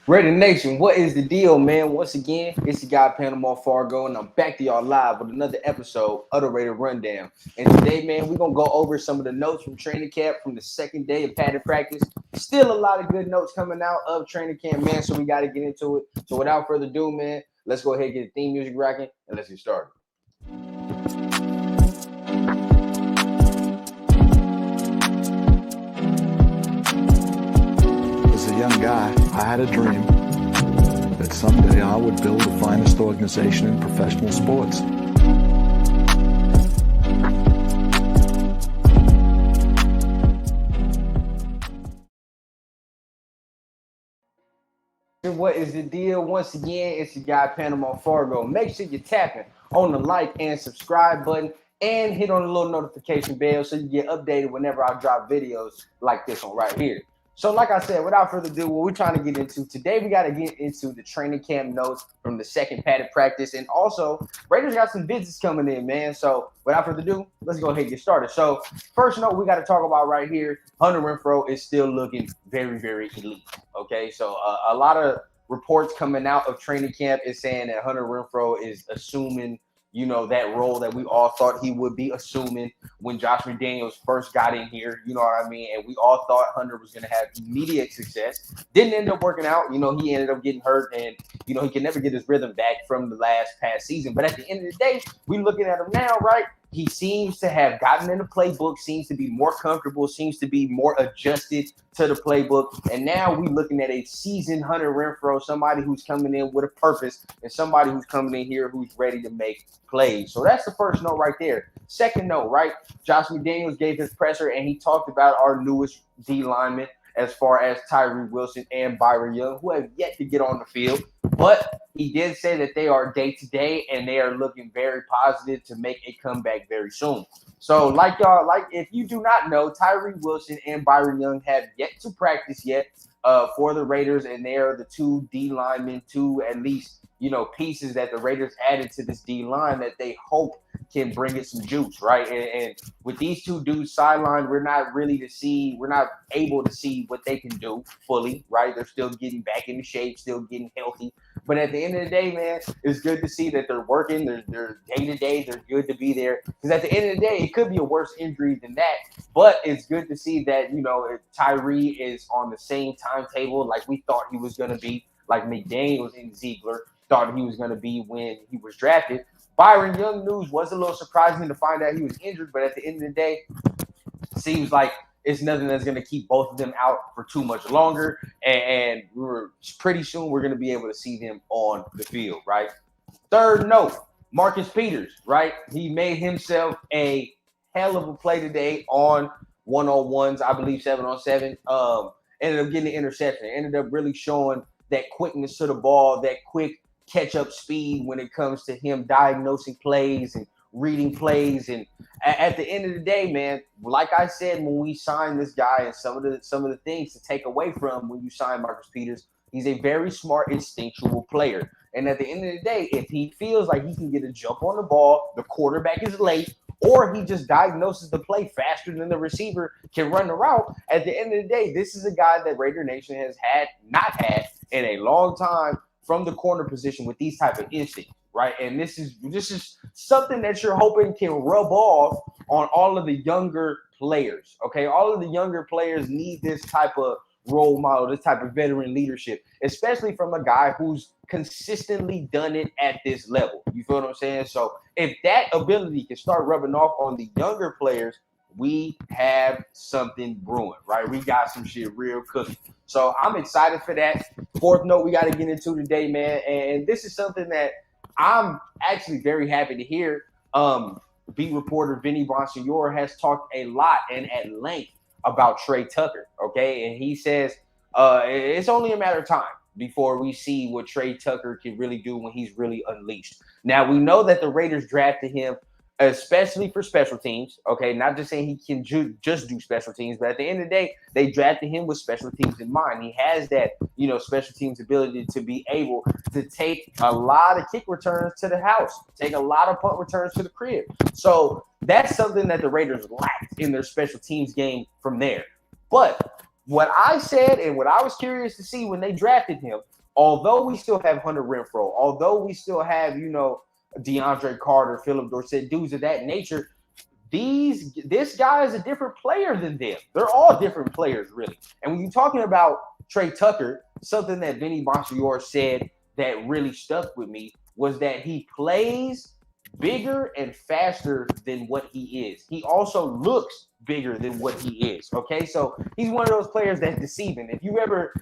Raider Nation, what is the deal, man? Once again, it's your guy Panama Fargo, and I'm back to y'all live with another episode of the Raider Rundown. And today, man, we're gonna go over some of the notes from training camp from the second day of padded practice. Still a lot of good notes coming out of training camp, man. So we got to get into it. So without further ado, man, let's go ahead and get the theme music rocking and let's get started. As a young guy, I had a dream that someday I would build the finest organization in professional sports. What is the deal? Once again, it's your guy Panama Fargo. Make sure you're tapping on the like and subscribe button and hit on the little notification bell so you get updated whenever I drop videos like this one right here. So, like I said, without further ado, what we're trying to get into today, we got to get into the training camp notes from the second padded practice. And also, Raiders got some visits coming in, man. So, without further ado, let's go ahead and get started. So, first note we got to talk about right here, Hunter Renfrow is still looking very, very elite. Okay, so a lot of reports coming out of training camp is saying that Hunter Renfrow is assuming, that role that we all thought he would be assuming when Josh McDaniels first got in here. You know what I mean? And we all thought Hunter was going to have immediate success. Didn't end up working out. He ended up getting hurt, and he can never get his rhythm back from the past season. But at the end of the day, we looking at him now, right? He seems to have gotten in the playbook, seems to be more comfortable, seems to be more adjusted to the playbook. And now we're looking at a seasoned Hunter Renfrow, somebody who's coming in with a purpose and somebody who's coming in here who's ready to make plays. So that's the first note right there. Second note, right? Josh McDaniels gave his presser and he talked about our newest D lineman as far as Tyree Wilson and Byron Young, who have yet to get on the field. But he did say that they are day to day and they are looking very positive to make a comeback very soon. So, like if you do not know, Tyree Wilson and Byron Young have yet to practice yet for the Raiders, and they are the two D linemen, two at least pieces that the Raiders added to this D line that they hope can bring it some juice, right? And with these two dudes sidelined, we're not able to see what they can do fully, right? They're still getting back into shape, still getting healthy. But at the end of the day, man, it's good to see that they're working. They're day to day. They're good to be there. Because at the end of the day, it could be a worse injury than that. But it's good to see that, Tyree is on the same timetable like we thought he was going to be, like McDaniels and Ziegler thought he was going to be when he was drafted. Byron Young news was a little surprising to find out he was injured, but at the end of the day, it seems like it's nothing that's going to keep both of them out for too much longer. And we're pretty soon we're going to be able to see them on the field, right? Third note, Marcus Peters, right? He made himself a hell of a play today on one-on-ones, I believe 7-on-7. Ended up getting the interception. Ended up really showing that quickness to the ball, that quick catch-up speed when it comes to him diagnosing plays and reading plays. And at the end of the day, man, like I said, when we signed this guy, and some of the things to take away from when you sign Marcus Peters, he's a very smart, instinctual player. And at the end of the day, if he feels like he can get a jump on the ball, the quarterback is late, or he just diagnoses the play faster than the receiver can run the route, at the end of the day, this is a guy that Raider Nation has not had in a long time from the corner position with these type of instincts, right? And this is something that you're hoping can rub off on all of the younger players, okay? All of the younger players need this type of role model, this type of veteran leadership, especially from a guy who's consistently done it at this level. You feel what I'm saying? So if that ability can start rubbing off on the younger players, we have something brewing, right? We got some shit real cooking. So I'm excited for that. Fourth note we got to get into today, man. And this is something that I'm actually very happy to hear. Beat reporter Vinny Bonsignor has talked a lot and at length about Trey Tucker, okay? And he says it's only a matter of time before we see what Trey Tucker can really do when he's really unleashed. Now, we know that the Raiders drafted him especially for special teams, okay? Not just saying he can just do special teams, but at the end of the day, they drafted him with special teams in mind. He has that, special teams ability to be able to take a lot of kick returns to the house, take a lot of punt returns to the crib. So that's something that the Raiders lacked in their special teams game from there. But what I said and what I was curious to see when they drafted him, although we still have Hunter Renfro, although we still have, DeAndre Carter, Philip Dorsett, dudes of that nature, this guy is a different player than them. They're all different players, really. And when you're talking about Trey Tucker, something that Vinny Bonsignore said that really stuck with me was that he plays bigger and faster than what he is. He also looks bigger than what he is. Okay, so he's one of those players that's deceiving. If you ever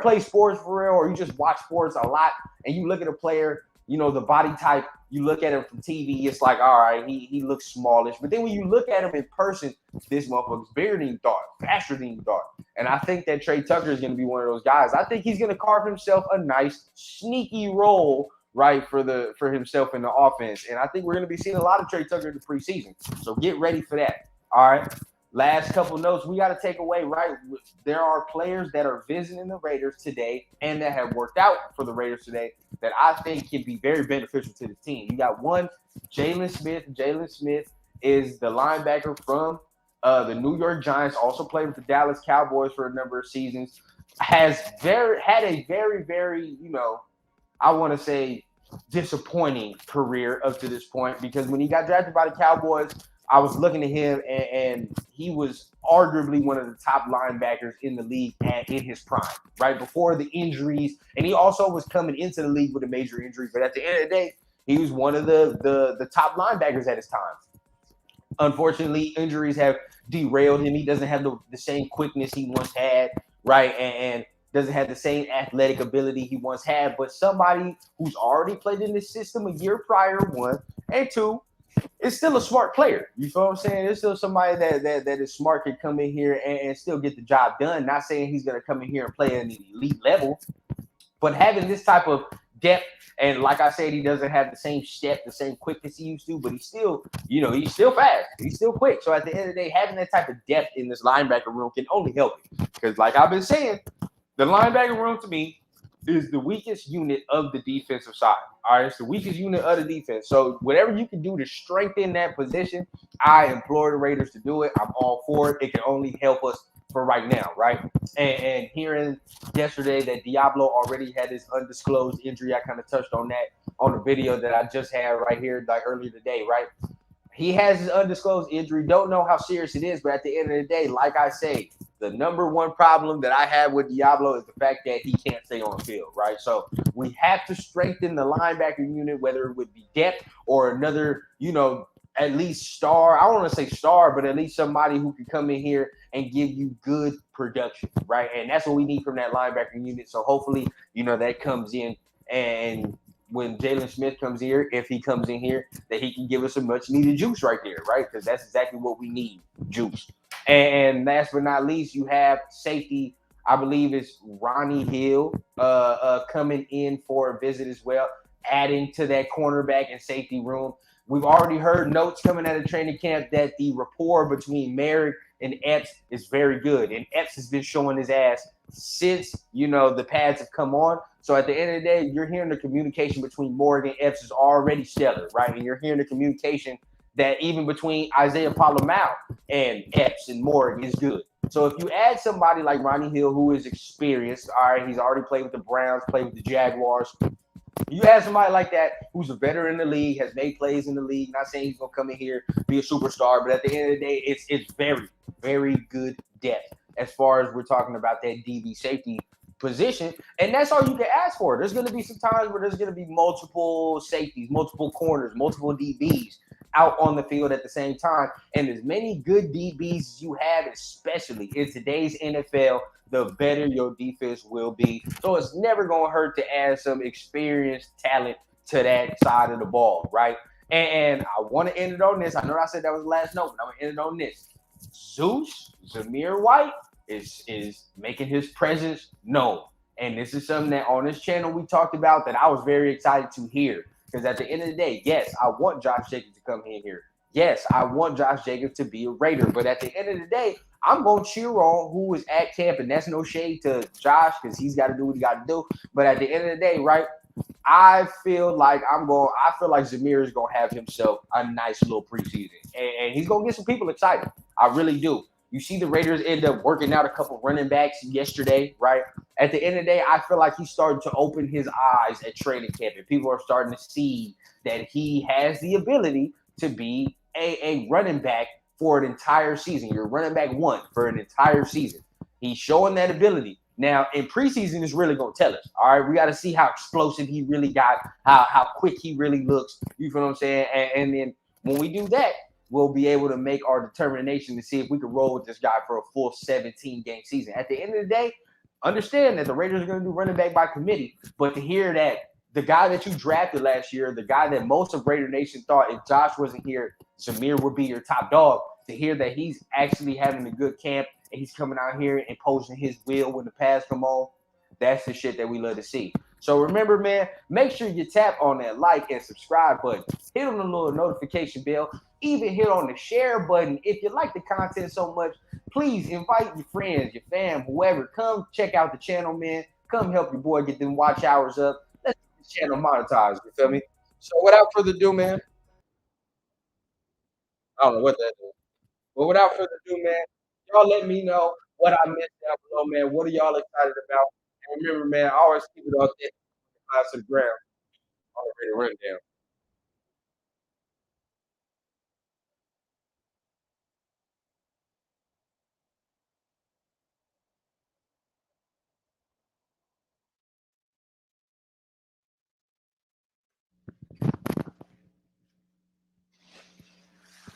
play sports for real, or you just watch sports a lot, and you look at a player, the body type, you look at him from TV, it's like, all right, he looks smallish. But then when you look at him in person, this motherfucker's bigger than you thought, faster than you thought. And I think that Trey Tucker is going to be one of those guys. I think he's going to carve himself a nice, sneaky role, right, for himself in the offense. And I think we're going to be seeing a lot of Trey Tucker in the preseason. So get ready for that. All right. Last couple notes we got to take away, right? There are players that are visiting the Raiders today and that have worked out for the Raiders today that I think can be very beneficial to the team. You got one, Jalen Smith. Jalen Smith is the linebacker from the New York Giants, also played with the Dallas Cowboys for a number of seasons, had a very, very, I want to say disappointing career up to this point, because when he got drafted by the Cowboys, I was looking at him, and he was arguably one of the top linebackers in the league in his prime, right before the injuries. And he also was coming into the league with a major injury. But at the end of the day, he was one of the top linebackers at his time. Unfortunately, injuries have derailed him. He doesn't have the same quickness he once had, right? And doesn't have the same athletic ability he once had. But somebody who's already played in this system a year prior, one, and two, it's still a smart player. You feel what I'm saying? It's still somebody that is smart, can come in here and still get the job done. Not saying he's going to come in here and play at an elite level, but having this type of depth, and like I said, he doesn't have the same step, the same quickness he used to, but he's still, he's still fast. He's still quick. So at the end of the day, having that type of depth in this linebacker room can only help you. Because like I've been saying, the linebacker room to me is the weakest unit of the defensive side. All right, it's the weakest unit of the defense. So whatever you can do to strengthen that position, I implore the Raiders to do it. I'm all for it. It can only help us for right now, right? And hearing yesterday that Diablo already had this undisclosed injury, I kind of touched on that on the video that I just had right here, like earlier today, right? He has his undisclosed injury. Don't know how serious it is, but at the end of the day, like I say, the number one problem that I have with Diablo is the fact that he can't stay on the field, right? So we have to strengthen the linebacker unit, whether it would be depth or another, at least star. I don't want to say star, but at least somebody who can come in here and give you good production, right? And that's what we need from that linebacker unit. So hopefully, that comes in, and when Jalen Smith comes here, if he comes in here, that he can give us some much needed juice right there, right? Because that's exactly what we need, juice. And last but not least, you have safety. I believe it's Ronnie Hill coming in for a visit as well, adding to that cornerback and safety room. We've already heard notes coming out of training camp that the rapport between Merrick and Epps is very good. And Epps has been showing his ass since, the pads have come on. So at the end of the day, you're hearing the communication between Morgan and Epps is already stellar, right? And you're hearing the communication that even between Isaiah Palomau and Epps and Morgan is good. So if you add somebody like Ronnie Hill, who is experienced, all right, he's already played with the Browns, played with the Jaguars. You add somebody like that who's a veteran in the league, has made plays in the league. Not saying he's gonna come in here, be a superstar, but at the end of the day, it's very, very good depth as far as we're talking about that DB safety position. And that's all you can ask for. There's gonna be some times where there's gonna be multiple safeties, multiple corners, multiple DBs out on the field at the same time. And as many good DBs as you have, especially in today's NFL, the better your defense will be. So it's never going to hurt to add some experienced talent to that side of the ball, right? And I want to end it on this. I know I said that was the last note, but I'm going to end it on this. Zamir White is making his presence known. And this is something that on this channel we talked about that I was very excited to hear. Because at the end of the day, yes, I want Josh Jacobs to come in here. Yes, I want Josh Jacobs to be a Raider. But at the end of the day, I'm going to cheer on who is at camp. And that's no shade to Josh because he's got to do what he got to do. But at the end of the day, right, I feel like Zamir is going to have himself a nice little preseason. And he's going to get some people excited. I really do. You see the Raiders end up working out a couple running backs yesterday, right? At the end of the day, I feel like he's starting to open his eyes at training camp, and people are starting to see that he has the ability to be a running back for an entire season. You're running back one for an entire season. He's showing that ability. Now, in preseason, is really going to tell us. All right, we got to see how explosive he really got, how quick he really looks. You feel what I'm saying? And then when we do that, we'll be able to make our determination to see if we can roll with this guy for a full 17 game season. At the end of the day, understand that the Raiders are going to do running back by committee, but to hear that the guy that you drafted last year, the guy that most of Raider Nation thought if Josh wasn't here, Zamir would be your top dog, to hear that he's actually having a good camp and he's coming out here and imposing his will when the pass come on, that's the shit that we love to see. So remember, man, make sure you tap on that like and subscribe button. Hit on the little notification bell. Even hit on the share button. If you like the content so much, please invite your friends, your fam, whoever. Come check out the channel, man. Come help your boy get them watch hours up. Let's get this channel monetized. You feel me? So without further ado, man, I don't know what that is. But without further ado, man, y'all let me know what I missed down below, man. What are y'all excited about? And remember, man, I always keep it authentic, to the ground on the radio rundown.